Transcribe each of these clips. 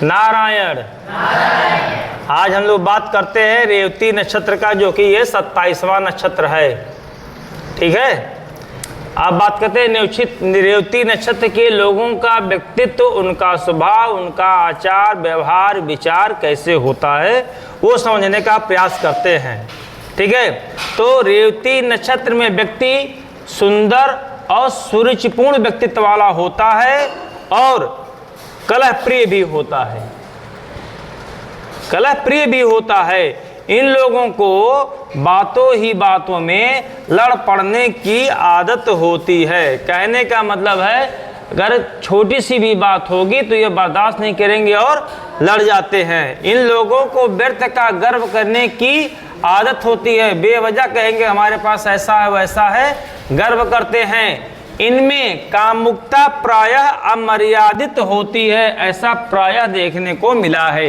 नारायण। आज हम लोग बात करते हैं रेवती नक्षत्र का, जो कि ये 27वां नक्षत्र है। ठीक है, अब बात करते हैं रेवती नक्षत्र के लोगों का व्यक्तित्व, उनका स्वभाव, उनका आचार व्यवहार विचार कैसे होता है, वो समझने का प्रयास करते हैं। ठीक है, तो रेवती नक्षत्र में व्यक्ति सुंदर और सुरुचिपूर्ण व्यक्तित्व वाला होता है और कलह प्रिय भी होता है। कलह प्रिय भी होता है। इन लोगों को बातों ही बातों में लड़ पड़ने की आदत होती है। कहने का मतलब है, अगर छोटी सी भी बात होगी तो ये बर्दाश्त नहीं करेंगे और लड़ जाते हैं। इन लोगों को व्यर्थ का गर्व करने की आदत होती है। बेवजह कहेंगे हमारे पास ऐसा है वैसा है, गर्व करते हैं। इनमें कामुकता प्रायः अमर्यादित होती है, ऐसा प्रायः देखने को मिला है।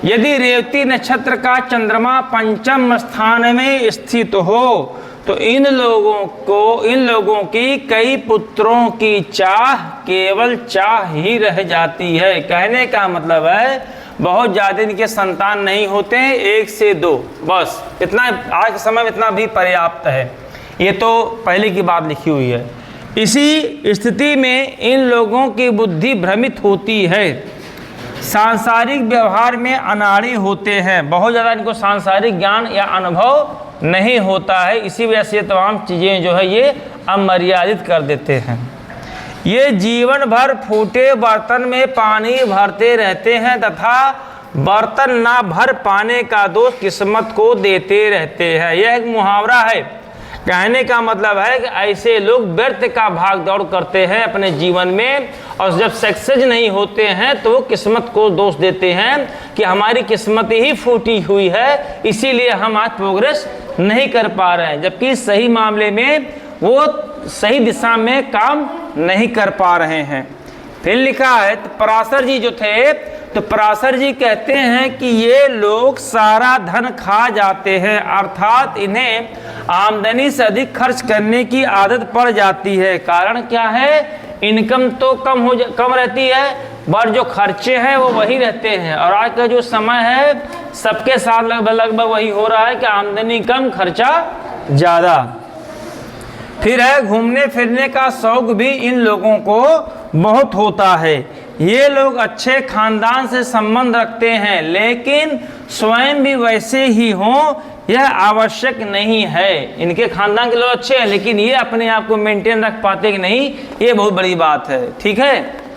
यदि रेवती नक्षत्र का चंद्रमा पंचम स्थान में स्थित हो तो इन लोगों की कई पुत्रों की चाह केवल चाह ही रह जाती है। कहने का मतलब है, बहुत ज़्यादा इनके संतान नहीं होते हैं, 1 से 2 बस, इतना आज के समय में इतना भी पर्याप्त है। ये तो पहले की बात लिखी हुई है। इसी स्थिति में इन लोगों की बुद्धि भ्रमित होती है, सांसारिक व्यवहार में अनाड़ी होते हैं। बहुत ज़्यादा इनको सांसारिक ज्ञान या अनुभव नहीं होता है, इसी वजह से तमाम चीज़ें जो है ये अमर्यादित कर देते हैं। ये जीवन भर फूटे बर्तन में पानी भरते रहते हैं तथा बर्तन ना भर पाने का दोष किस्मत को देते रहते हैं। यह एक मुहावरा है। कहने का मतलब है कि ऐसे लोग व्यर्थ का भाग दौड़ करते हैं अपने जीवन में, और जब सक्सेस नहीं होते हैं तो वो किस्मत को दोष देते हैं कि हमारी किस्मत ही फूटी हुई है, इसीलिए हम आज प्रोग्रेस नहीं कर पा रहे हैं। जबकि सही मामले में वो सही दिशा में काम नहीं कर पा रहे हैं। फिर लिखा है, तो पराशर जी जो थे, तो पराशर जी कहते हैं कि ये लोग सारा धन खा जाते हैं, अर्थात इन्हें आमदनी से अधिक खर्च करने की आदत पड़ जाती है। कारण क्या है? इनकम तो कम रहती है, पर जो खर्चे हैं वो वही रहते हैं। और आज का जो समय है सबके साथ लगभग वही हो रहा है कि आमदनी कम खर्चा ज़्यादा। फिर है, घूमने फिरने का शौक भी इन लोगों को बहुत होता है। ये लोग अच्छे खानदान से संबंध रखते हैं, लेकिन स्वयं भी वैसे ही हों यह आवश्यक नहीं है। इनके खानदान के लोग अच्छे हैं, लेकिन ये अपने आप को मेंटेन रख पाते कि नहीं, ये बहुत बड़ी बात है। ठीक है।